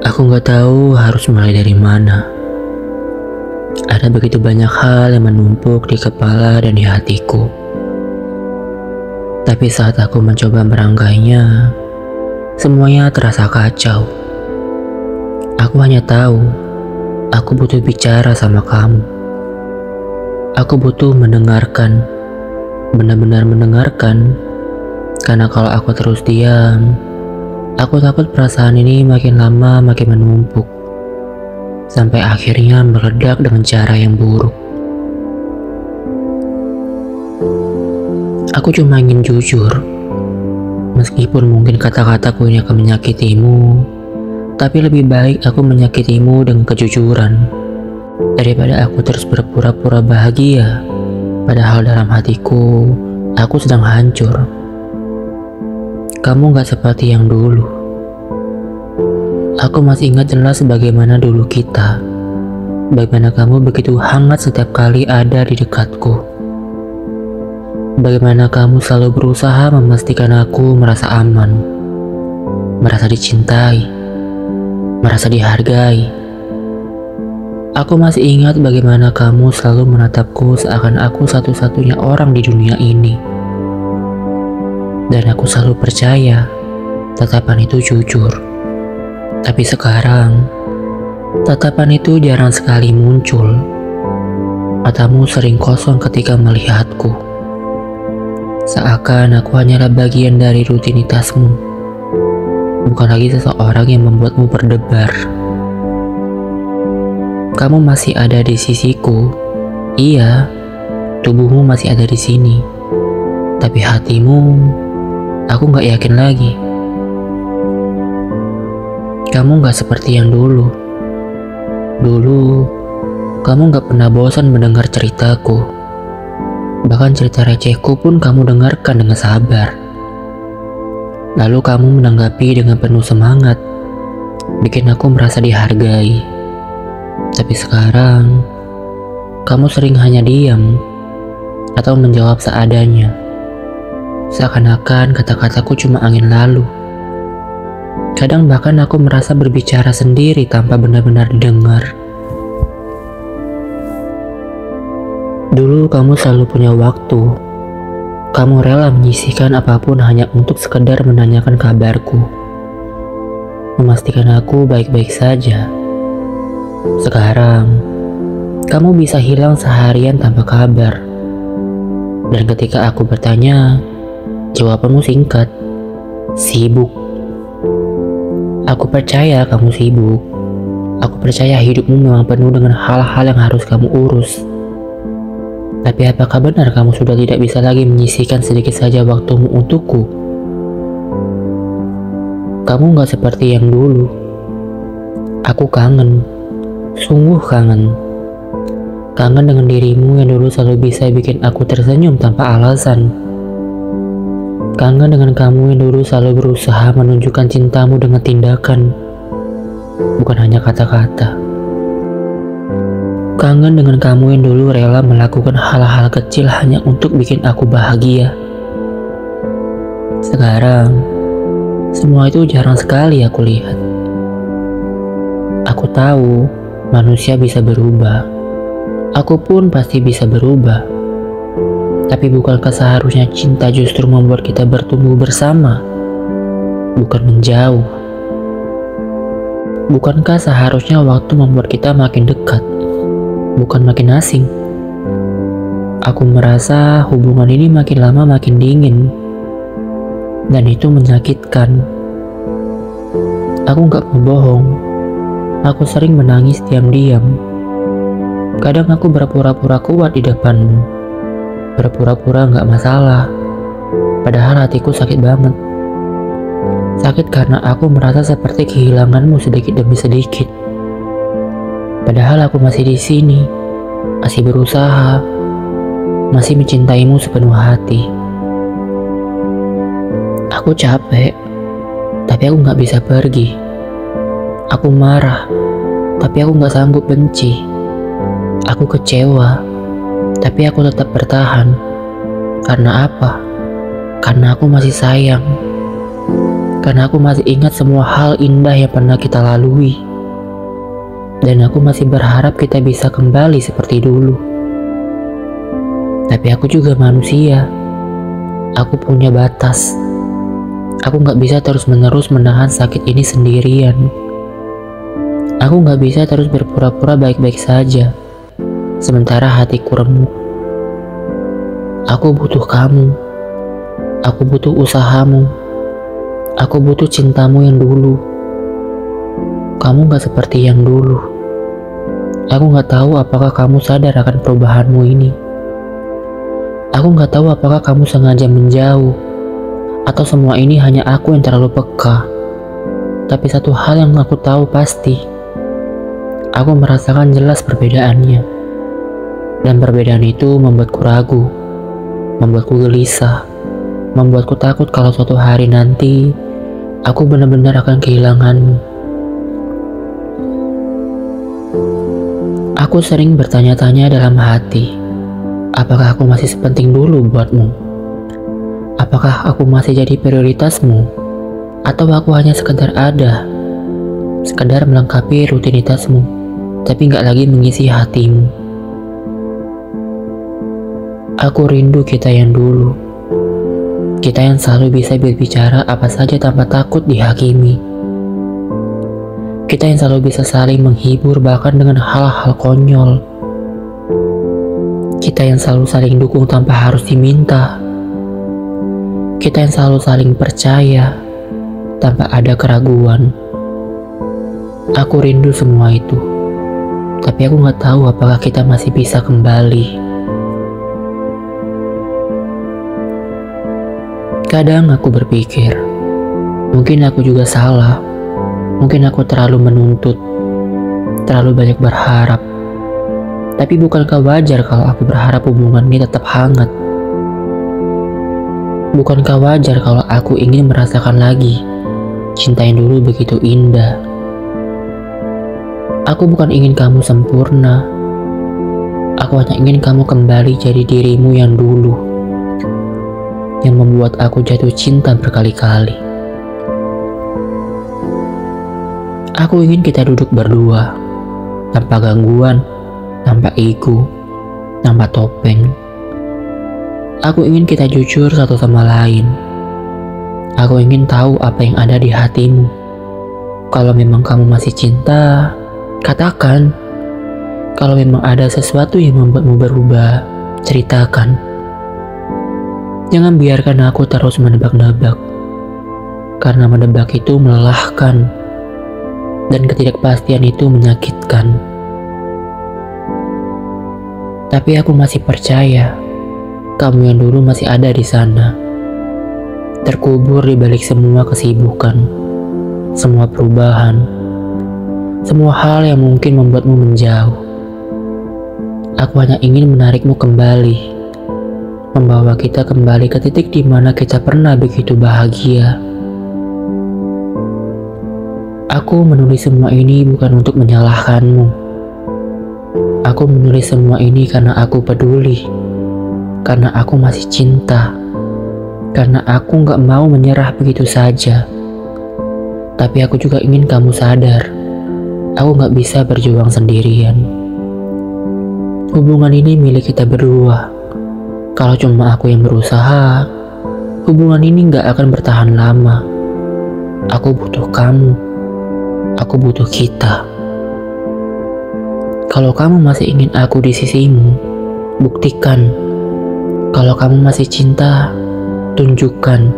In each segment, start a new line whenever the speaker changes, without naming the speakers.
Aku nggak tahu harus mulai dari mana. Ada begitu banyak hal yang menumpuk di kepala dan di hatiku. Tapi saat aku mencoba merangkainya, semuanya terasa kacau. Aku hanya tahu, aku butuh bicara sama kamu. Aku butuh mendengarkan, benar-benar mendengarkan. Karena kalau aku terus diam, aku takut perasaan ini makin lama makin menumpuk, sampai akhirnya meledak dengan cara yang buruk. Aku cuma ingin jujur, meskipun mungkin kata-kataku ini akan menyakitimu, tapi lebih baik aku menyakitimu dengan kejujuran, daripada aku terus berpura-pura bahagia, padahal dalam hatiku, aku sedang hancur. Kamu gak seperti yang dulu. Aku masih ingat jelas bagaimana dulu kita. Bagaimana kamu begitu hangat setiap kali ada di dekatku. Bagaimana kamu selalu berusaha memastikan aku merasa aman, merasa dicintai, merasa dihargai. Aku masih ingat bagaimana kamu selalu menatapku seakan aku satu-satunya orang di dunia ini. Dan aku selalu percaya tatapan itu jujur. Tapi sekarang, tatapan itu jarang sekali muncul. Matamu sering kosong ketika melihatku. Seakan aku hanyalah bagian dari rutinitasmu. Bukan lagi seseorang yang membuatmu berdebar. Kamu masih ada di sisiku. Iya, tubuhmu masih ada di sini. Tapi hatimu, aku gak yakin lagi. Kamu gak seperti yang dulu. Dulu, kamu gak pernah bosan mendengar ceritaku. Bahkan cerita recehku pun kamu dengarkan dengan sabar. Lalu kamu menanggapi dengan penuh semangat, bikin aku merasa dihargai. Tapi sekarang, kamu sering hanya diam atau menjawab seadanya. Seakan-akan kata-kataku cuma angin lalu. Kadang bahkan aku merasa berbicara sendiri tanpa benar-benar didengar. Dulu kamu selalu punya waktu. Kamu rela menyisihkan apapun hanya untuk sekedar menanyakan kabarku. Memastikan aku baik-baik saja. Sekarang, kamu bisa hilang seharian tanpa kabar. Dan ketika aku bertanya, jawabanmu singkat, sibuk. Aku percaya kamu sibuk. Aku percaya hidupmu memang penuh dengan hal-hal yang harus kamu urus. Tapi apakah benar kamu sudah tidak bisa lagi menyisihkan sedikit saja waktumu untukku? Kamu gak seperti yang dulu. Aku kangen, sungguh kangen. Kangen dengan dirimu yang dulu selalu bisa bikin aku tersenyum tanpa alasan. Kangen dengan kamu yang dulu selalu berusaha menunjukkan cintamu dengan tindakan, bukan hanya kata-kata. Kangen dengan kamu yang dulu rela melakukan hal-hal kecil hanya untuk bikin aku bahagia. Sekarang, semua itu jarang sekali aku lihat. Aku tahu manusia bisa berubah. Aku pun pasti bisa berubah. Tapi bukankah seharusnya cinta justru membuat kita bertumbuh bersama, bukan menjauh? Bukankah seharusnya waktu membuat kita makin dekat, bukan makin asing? Aku merasa hubungan ini makin lama makin dingin, dan itu menyakitkan. Aku gak mau bohong, aku sering menangis diam-diam. Kadang aku berpura-pura kuat di depanmu, berpura-pura gak masalah, padahal hatiku sakit banget. Sakit karena aku merasa seperti kehilanganmu sedikit demi sedikit. Padahal aku masih di sini, masih berusaha, masih mencintaimu sepenuh hati. Aku capek, tapi aku gak bisa pergi. Aku marah, tapi aku gak sanggup benci. Aku kecewa, tapi aku tetap bertahan. Karena apa? Karena aku masih sayang. Karena aku masih ingat semua hal indah yang pernah kita lalui. Dan aku masih berharap kita bisa kembali seperti dulu. Tapi aku juga manusia. Aku punya batas. Aku gak bisa terus-menerus menahan sakit ini sendirian. Aku gak bisa terus berpura-pura baik-baik saja, sementara hatiku remuk. Aku butuh kamu. Aku butuh usahamu. Aku butuh cintamu yang dulu. Kamu gak seperti yang dulu. Aku gak tahu apakah kamu sadar akan perubahanmu ini. Aku gak tahu apakah kamu sengaja menjauh, atau semua ini hanya aku yang terlalu peka. Tapi satu hal yang aku tahu pasti, aku merasakan jelas perbedaannya. Dan perbedaan itu membuatku ragu, membuatku gelisah, membuatku takut kalau suatu hari nanti aku benar-benar akan kehilanganmu. Aku sering bertanya-tanya dalam hati, apakah aku masih sepenting dulu buatmu? Apakah aku masih jadi prioritasmu? Atau aku hanya sekedar ada, sekedar melengkapi rutinitasmu, tapi gak lagi mengisi hatimu. Aku rindu kita yang dulu. Kita yang selalu bisa berbicara apa saja tanpa takut dihakimi. Kita yang selalu bisa saling menghibur bahkan dengan hal-hal konyol. Kita yang selalu saling dukung tanpa harus diminta. Kita yang selalu saling percaya tanpa ada keraguan. Aku rindu semua itu. Tapi aku gak tahu apakah kita masih bisa kembali. Kadang aku berpikir, mungkin aku juga salah. Mungkin aku terlalu menuntut, terlalu banyak berharap. Tapi bukankah wajar kalau aku berharap hubungan ini tetap hangat? Bukankah wajar kalau aku ingin merasakan lagi cinta yang dulu begitu indah? Aku bukan ingin kamu sempurna. Aku hanya ingin kamu kembali jadi dirimu yang dulu, yang membuat aku jatuh cinta berkali-kali. Aku ingin kita duduk berdua, tanpa gangguan, tanpa ego, tanpa topeng. Aku ingin kita jujur satu sama lain. Aku ingin tahu apa yang ada di hatimu. Kalau memang kamu masih cinta, katakan. Kalau memang ada sesuatu yang membuatmu berubah, ceritakan. Jangan biarkan aku terus menebak-nebak, karena menebak itu melelahkan, dan ketidakpastian itu menyakitkan. Tapi aku masih percaya, kamu yang dulu masih ada di sana, terkubur di balik semua kesibukan, semua perubahan, semua hal yang mungkin membuatmu menjauh. Aku hanya ingin menarikmu kembali, membawa kita kembali ke titik di mana kita pernah begitu bahagia. Aku menulis semua ini bukan untuk menyalahkanmu. Aku menulis semua ini karena aku peduli, karena aku masih cinta, karena aku gak mau menyerah begitu saja. Tapi aku juga ingin kamu sadar, aku gak bisa berjuang sendirian. Hubungan ini milik kita berdua. Kalau cuma aku yang berusaha, hubungan ini gak akan bertahan lama. Aku butuh kamu. Aku butuh kita. Kalau kamu masih ingin aku di sisimu, buktikan. Kalau kamu masih cinta, tunjukkan.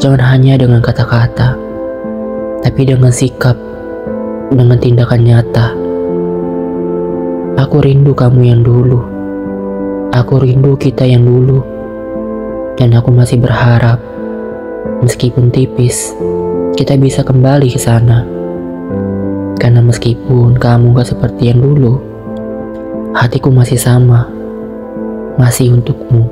Jangan hanya dengan kata-kata, tapi dengan sikap, dengan tindakan nyata. Aku rindu kamu yang dulu. Aku rindu kita yang dulu. Dan aku masih berharap, meskipun tipis, kita bisa kembali ke sana. Karena meskipun kamu gak seperti yang dulu, hatiku masih sama, masih untukmu.